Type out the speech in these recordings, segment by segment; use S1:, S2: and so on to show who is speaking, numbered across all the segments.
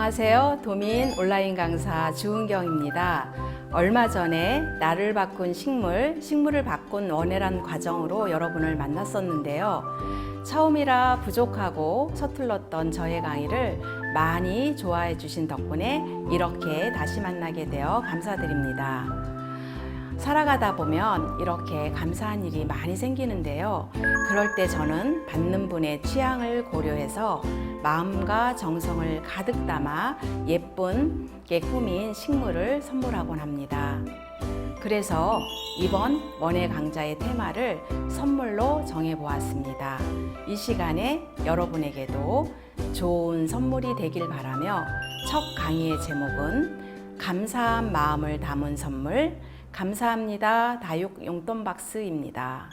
S1: 안녕하세요. 도민 온라인 강사 주은경입니다. 얼마 전에 나를 바꾼 식물을 바꾼 원해란 과정으로 여러분을 만났었는데요. 처음이라 부족하고 서툴렀던 저의 강의를 많이 좋아해 주신 덕분에 이렇게 다시 만나게 되어 감사드립니다. 살아가다 보면 이렇게 감사한 일이 많이 생기는데요. 그럴 때 저는 받는 분의 취향을 고려해서 마음과 정성을 가득 담아 예쁘게 꾸민 식물을 선물하곤 합니다. 그래서 이번 원예 강좌의 테마를 선물로 정해보았습니다. 이 시간에 여러분에게도 좋은 선물이 되길 바라며 첫 강의의 제목은 감사한 마음을 담은 선물, 감사합니다 다육 용돈 박스입니다.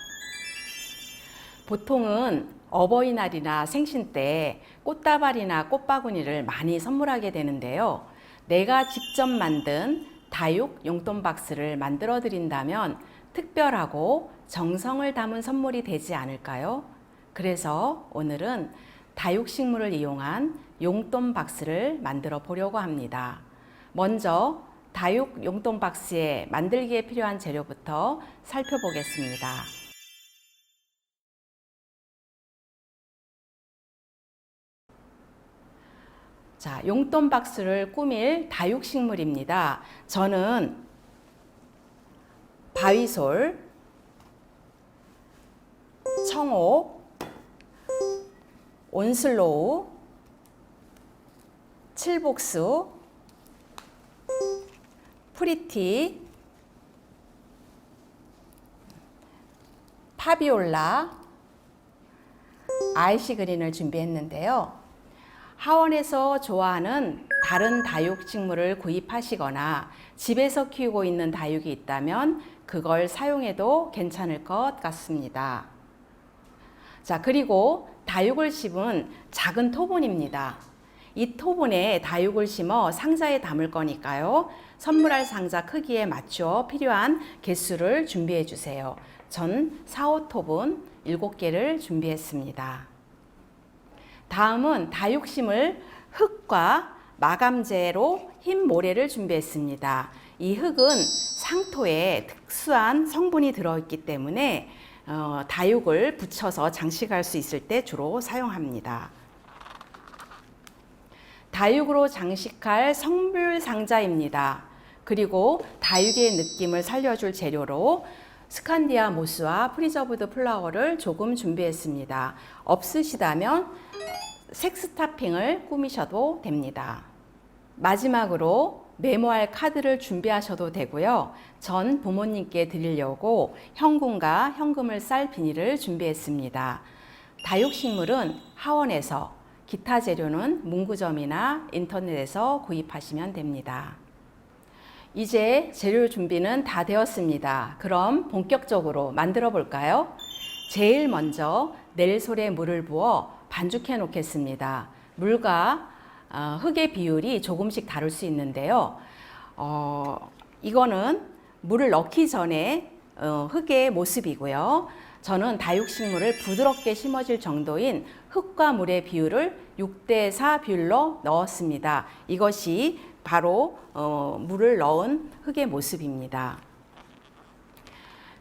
S1: 보통은 어버이날이나 생신 때 꽃다발이나 꽃바구니를 많이 선물하게 되는데요. 내가 직접 만든 다육 용돈 박스를 만들어 드린다면 특별하고 정성을 담은 선물이 되지 않을까요? 그래서 오늘은 다육식물을 이용한 용돈 박스를 만들어 보려고 합니다. 먼저 다육 용돈 박스에 만들기에 필요한 재료부터 살펴보겠습니다. 자, 용돈 박스를 꾸밀 다육식물입니다. 저는 바위솔, 청옥, 온슬로우, 칠복수, 프리티, 파비올라, 아이시 그린을 준비했는데요. 하원에서 좋아하는 다른 다육식물을 구입하시거나 집에서 키우고 있는 다육이 있다면 그걸 사용해도 괜찮을 것 같습니다. 자, 그리고 다육을 심은 작은 토분입니다. 이 토분에 다육을 심어 상자에 담을 거니까요. 선물할 상자 크기에 맞춰 필요한 개수를 준비해 주세요. 전 4, 5토분 7개를 준비했습니다. 다음은 다육심을 흙과 마감재로 흰 모래를 준비했습니다. 이 흙은 상토에 특수한 성분이 들어있기 때문에 다육을 붙여서 장식할 수 있을 때 주로 사용합니다. 다육으로 장식할 성물 상자입니다. 그리고 다육의 느낌을 살려줄 재료로 스칸디아 모스와 프리저브드 플라워를 조금 준비했습니다. 없으시다면 색스타핑을 꾸미셔도 됩니다. 마지막으로 메모할 카드를 준비하셔도 되고요. 전 부모님께 드리려고 현금과 현금을 쌀 비닐을 준비했습니다. 다육식물은 하원에서, 기타 재료는 문구점이나 인터넷에서 구입하시면 됩니다. 이제 재료 준비는 다 되었습니다. 그럼 본격적으로 만들어 볼까요? 제일 먼저 넬솔에 물을 부어 반죽해 놓겠습니다. 물과 흙의 비율이 조금씩 다를 수 있는데요. 이거는 물을 넣기 전에 흙의 모습이고요. 저는 다육식물을 부드럽게 심어질 정도인 흙과 물의 비율을 6대4 비율로 넣었습니다. 이것이 바로 물을 넣은 흙의 모습입니다.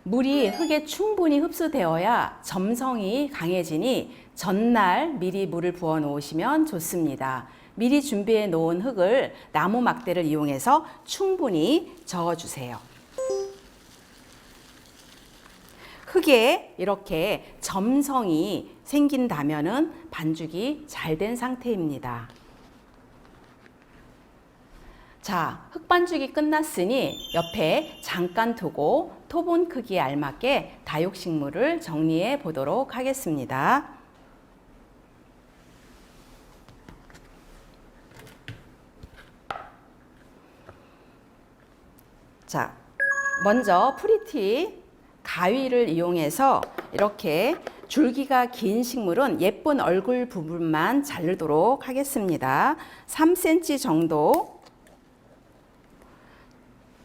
S1: 물이 흙에 충분히 흡수되어야 점성이 강해지니 전날 미리 물을 부어 놓으시면 좋습니다. 미리 준비해 놓은 흙을 나무 막대를 이용해서 충분히 저어주세요. 흙에 이렇게 점성이 생긴다면은 반죽이 잘 된 상태입니다. 자, 흙반죽이 끝났으니 옆에 잠깐 두고 토분 크기에 알맞게 다육식물을 정리해 보도록 하겠습니다. 자, 먼저 프리티 가위를 이용해서 이렇게 줄기가 긴 식물은 예쁜 얼굴 부분만 자르도록 하겠습니다. 3cm 정도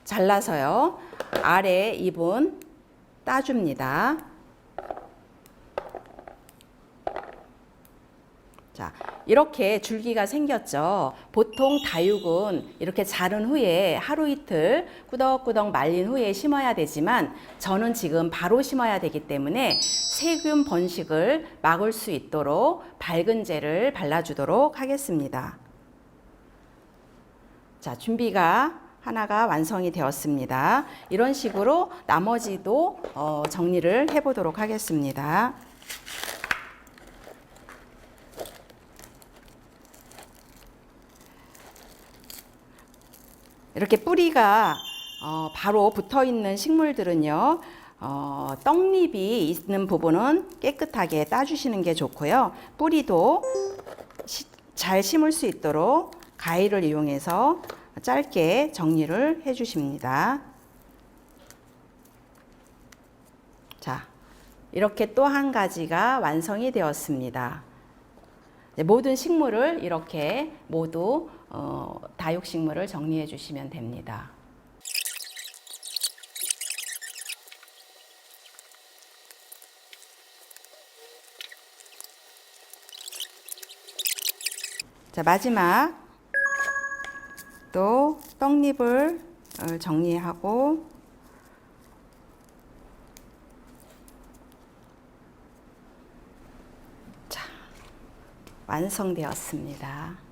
S1: 잘라서요. 아래 잎은 따줍니다. 자, 이렇게 줄기가 생겼죠. 보통 다육은 이렇게 자른 후에 하루 이틀 꾸덕꾸덕 말린 후에 심어야 되지만 저는 지금 바로 심어야 되기 때문에 세균 번식을 막을 수 있도록 밝은제를 발라주도록 하겠습니다. 자, 준비가 하나가 완성이 되었습니다. 이런 식으로 나머지도 정리를 해보도록 하겠습니다. 이렇게 뿌리가 바로 붙어 있는 식물들은요, 떡잎이 있는 부분은 깨끗하게 따주시는 게 좋고요. 뿌리도 잘 심을 수 있도록 가위를 이용해서 짧게 정리를 해 주십니다. 자, 이렇게 또 한 가지가 완성이 되었습니다. 모든 식물을 이렇게 모두 다육식물을 정리해 주시면 됩니다. 자, 마지막 또 떡잎을 정리하고 자, 완성되었습니다.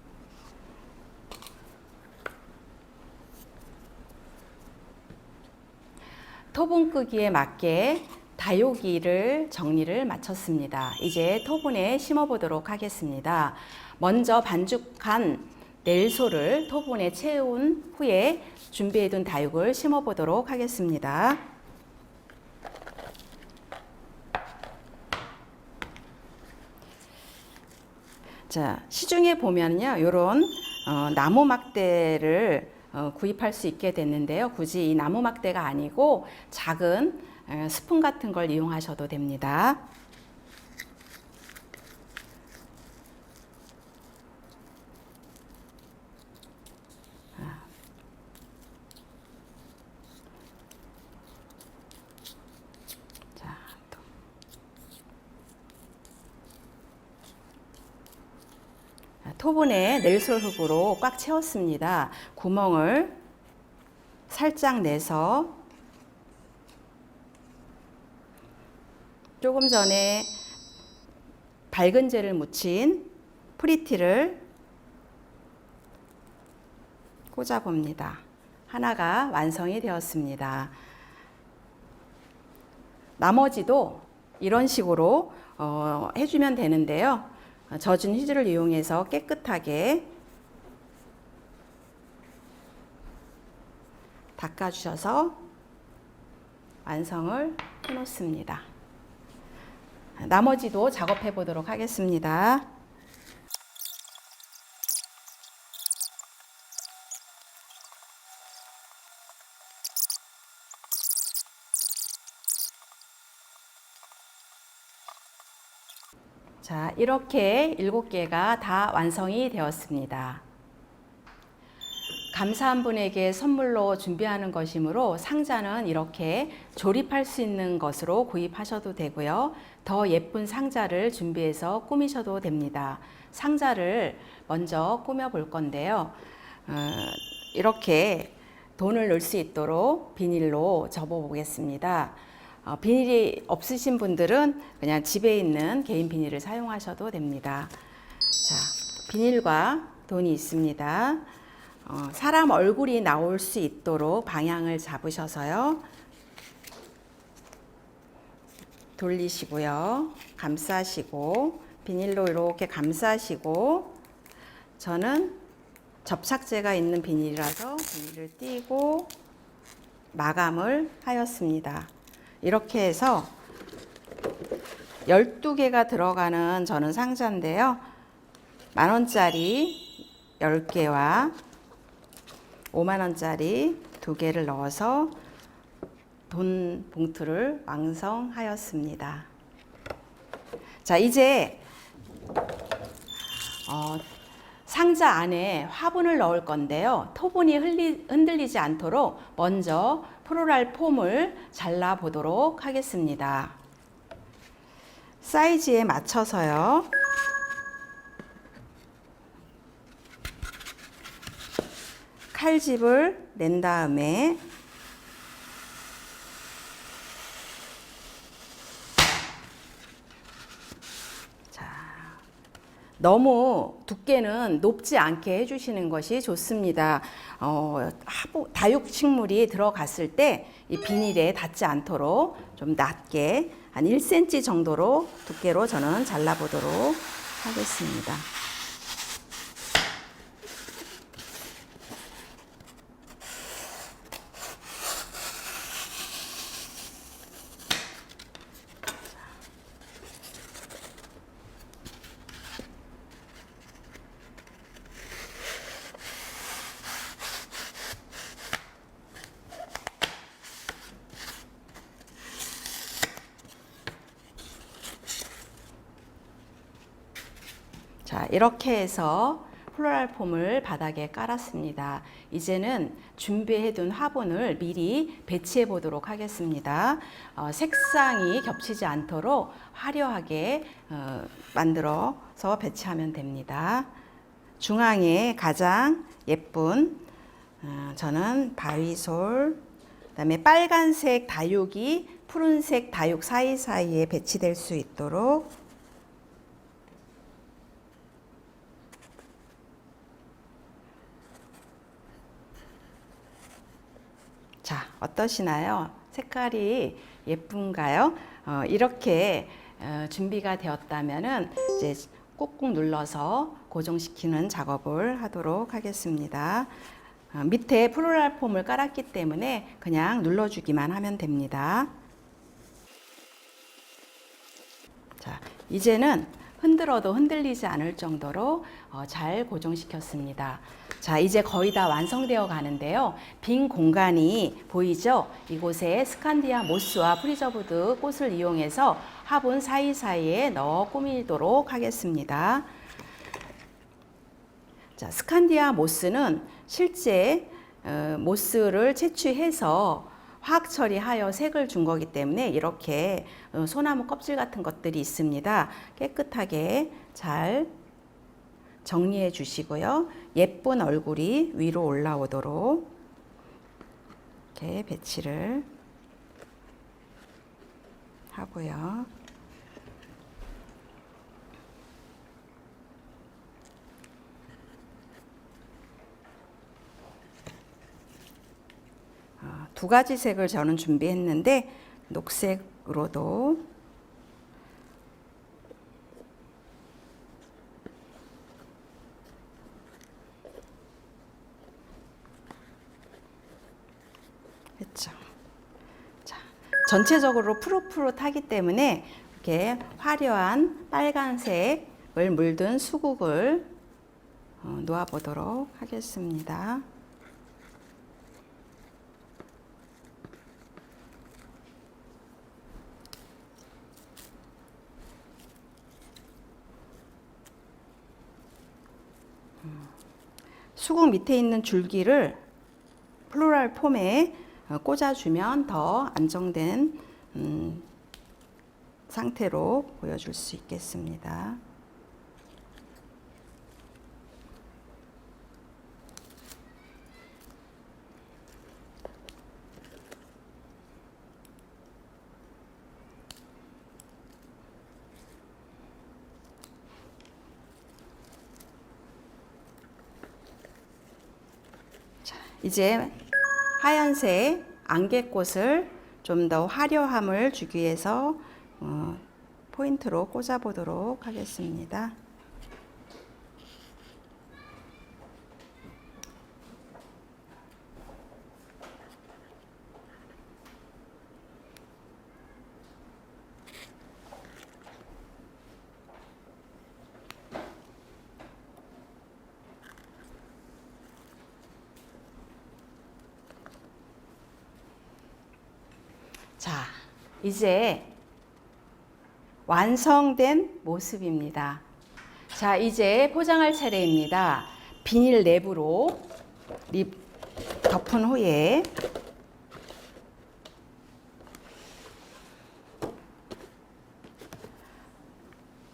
S1: 토분 크기에 맞게 다육이를 정리를 마쳤습니다. 이제 토분에 심어 보도록 하겠습니다. 먼저 반죽한 넬소를 토분에 채운 후에 준비해둔 다육을 심어 보도록 하겠습니다. 자, 시중에 보면요, 이런 나무 막대를 구입할 수 있게 됐는데요. 굳이 이 나무 막대가 아니고 작은 스푼 같은 걸 이용하셔도 됩니다. 토분에 넬솔 흙으로 꽉 채웠습니다. 구멍을 살짝 내서 조금 전에 밝은제를 묻힌 프리티를 꽂아 봅니다. 하나가 완성이 되었습니다. 나머지도 이런 식으로 해주면 되는데요. 젖은 휴지를 이용해서 깨끗하게 닦아주셔서 완성을 해놓습니다. 나머지도 작업해 보도록 하겠습니다. 자, 이렇게 7개가 다 완성이 되었습니다. 감사한 분에게 선물로 준비하는 것이므로 상자는 이렇게 조립할 수 있는 것으로 구입하셔도 되고요. 더 예쁜 상자를 준비해서 꾸미셔도 됩니다. 상자를 먼저 꾸며 볼 건데요. 이렇게 돈을 넣을 수 있도록 비닐로 접어 보겠습니다. 비닐이 없으신 분들은 그냥 집에 있는 개인 비닐을 사용하셔도 됩니다. 자, 비닐과 돈이 있습니다. 사람 얼굴이 나올 수 있도록 방향을 잡으셔서요. 돌리시고요. 감싸시고 비닐로 이렇게 감싸시고 저는 접착제가 있는 비닐이라서 비닐을 띄고 마감을 하였습니다. 이렇게 해서 12개가 들어가는 저는 상자인데요. 10,000원짜리 10개와 50,000원짜리 2개를 넣어서 돈 봉투를 완성하였습니다. 자, 이제 상자 안에 화분을 넣을 건데요. 토분이 흔들리지 않도록 먼저 프로랄 폼을 잘라 보도록 하겠습니다. 사이즈에 맞춰서요. 칼집을 낸 다음에 너무 두께는 높지 않게 해주시는 것이 좋습니다. 다육식물이 들어갔을 때 이 비닐에 닿지 않도록 좀 낮게 한 1cm 정도로 두께로 저는 잘라보도록 하겠습니다. 자, 이렇게 해서 플로랄 폼을 바닥에 깔았습니다. 이제는 준비해둔 화분을 미리 배치해 보도록 하겠습니다. 색상이 겹치지 않도록 화려하게 만들어서 배치하면 됩니다. 중앙에 가장 예쁜 저는 바위솔, 그다음에 빨간색 다육이 푸른색 다육 사이사이에 배치될 수 있도록 자, 어떠시나요? 색깔이 예쁜가요? 이렇게 준비가 되었다면은 이제 꾹꾹 눌러서 고정시키는 작업을 하도록 하겠습니다. 밑에 플로랄 폼을 깔았기 때문에 그냥 눌러주기만 하면 됩니다. 자, 이제는 흔들어도 흔들리지 않을 정도로 잘 고정시켰습니다. 자, 이제 거의 다 완성되어 가는데요. 빈 공간이 보이죠? 이곳에 스칸디아 모스와 프리저브드 꽃을 이용해서 화분 사이사이에 넣어 꾸미도록 하겠습니다. 자, 스칸디아 모스는 실제 모스를 채취해서 화학 처리하여 색을 준 거기 때문에 이렇게 소나무 껍질 같은 것들이 있습니다. 깨끗하게 잘 정리해 주시고요. 예쁜 얼굴이 위로 올라오도록 이렇게 배치를 하고요. 두 가지 색을 저는 준비했는데 녹색으로도 했죠. 자, 전체적으로 푸릇푸릇하기 때문에 이렇게 화려한 빨간색을 물든 수국을 놓아 보도록 하겠습니다. 수국 밑에 있는 줄기를 플로랄 폼에 꽂아주면 더 안정된 상태로 보여줄 수 있겠습니다. 이제 하얀색 안개꽃을 좀 더 화려함을 주기 위해서 포인트로 꽂아 보도록 하겠습니다. 자, 이제 완성된 모습입니다. 자, 이제 포장할 차례입니다. 비닐 랩으로 덮은 후에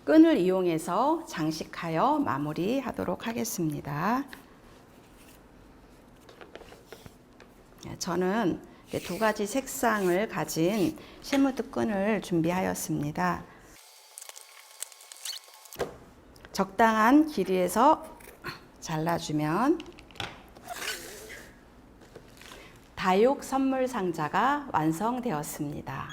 S1: 끈을 이용해서 장식하여 마무리하도록 하겠습니다. 저는 두 가지 색상을 가진 실무드 끈을 준비하였습니다. 적당한 길이에서 잘라주면 다육 선물 상자가 완성되었습니다.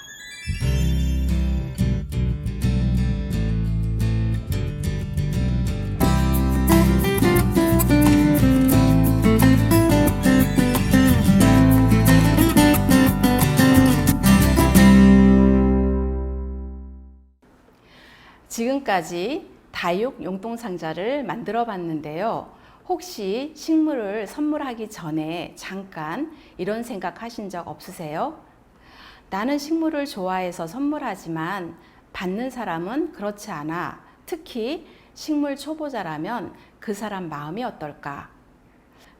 S1: 지금까지 다육 용돈 상자를 만들어 봤는데요. 혹시 식물을 선물하기 전에 잠깐 이런 생각 하신 적 없으세요? 나는 식물을 좋아해서 선물하지만 받는 사람은 그렇지 않아. 특히 식물 초보자라면 그 사람 마음이 어떨까?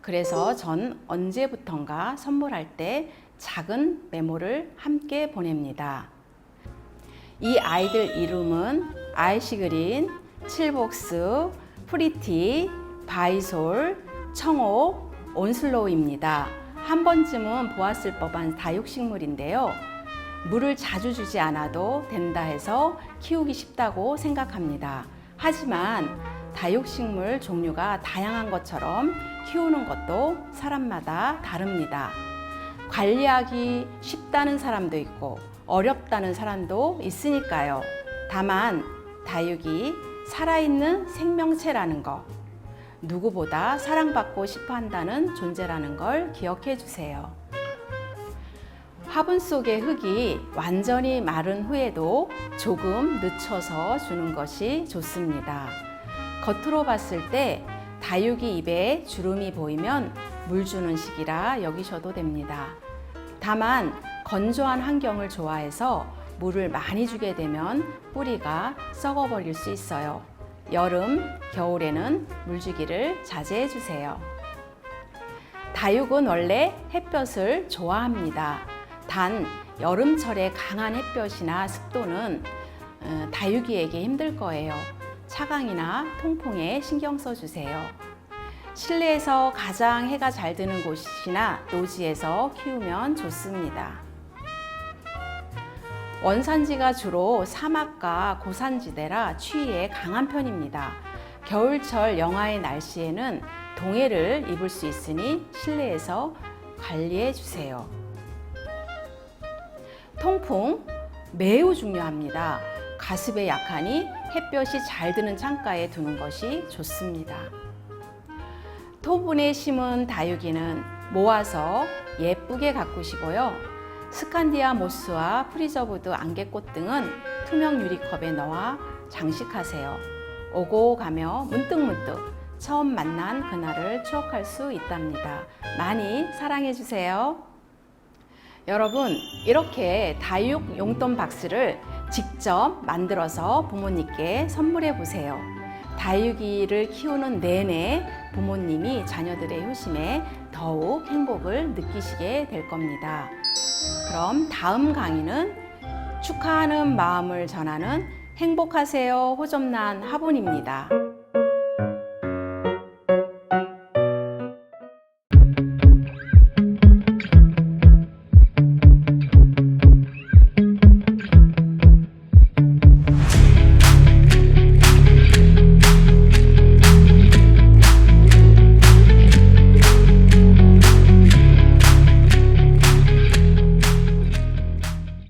S1: 그래서 전 언제부턴가 선물할 때 작은 메모를 함께 보냅니다. 이 아이들 이름은 아이시그린, 칠복스, 프리티, 바이솔, 청옥, 온슬로우입니다. 한 번쯤은 보았을 법한 다육식물인데요. 물을 자주 주지 않아도 된다 해서 키우기 쉽다고 생각합니다. 하지만 다육식물 종류가 다양한 것처럼 키우는 것도 사람마다 다릅니다. 관리하기 쉽다는 사람도 있고 어렵다는 사람도 있으니까요. 다만 다육이 살아있는 생명체라는 것, 누구보다 사랑받고 싶어 한다는 존재라는 걸 기억해 주세요. 화분 속의 흙이 완전히 마른 후에도 조금 늦춰서 주는 것이 좋습니다. 겉으로 봤을 때 다육이 입에 주름이 보이면 물 주는 시기라 여기셔도 됩니다. 다만 건조한 환경을 좋아해서 물을 많이 주게 되면 뿌리가 썩어버릴 수 있어요. 여름, 겨울에는 물 주기를 자제해 주세요. 다육은 원래 햇볕을 좋아합니다. 단 여름철에 강한 햇볕이나 습도는 다육이에게 힘들 거예요. 차광이나 통풍에 신경 써주세요. 실내에서 가장 해가 잘 드는 곳이나 노지에서 키우면 좋습니다. 원산지가 주로 사막과 고산지대라 추위에 강한 편입니다. 겨울철 영하의 날씨에는 동해를 입을 수 있으니 실내에서 관리해 주세요. 통풍 매우 중요합니다. 가습에 약하니 햇볕이 잘 드는 창가에 두는 것이 좋습니다. 토분에 심은 다육이는 모아서 예쁘게 가꾸시고요. 스칸디아 모스와 프리저브드 안개꽃 등은 투명 유리컵에 넣어 장식하세요. 오고 가며 문득문득 처음 만난 그날을 추억할 수 있답니다. 많이 사랑해 주세요. 여러분, 이렇게 다육 용돈 박스를 직접 만들어서 부모님께 선물해 보세요. 다육이를 키우는 내내 부모님이 자녀들의 효심에 더욱 행복을 느끼시게 될 겁니다. 그럼 다음 강의는 축하하는 마음을 전하는 행복하세요 호접란 화분입니다.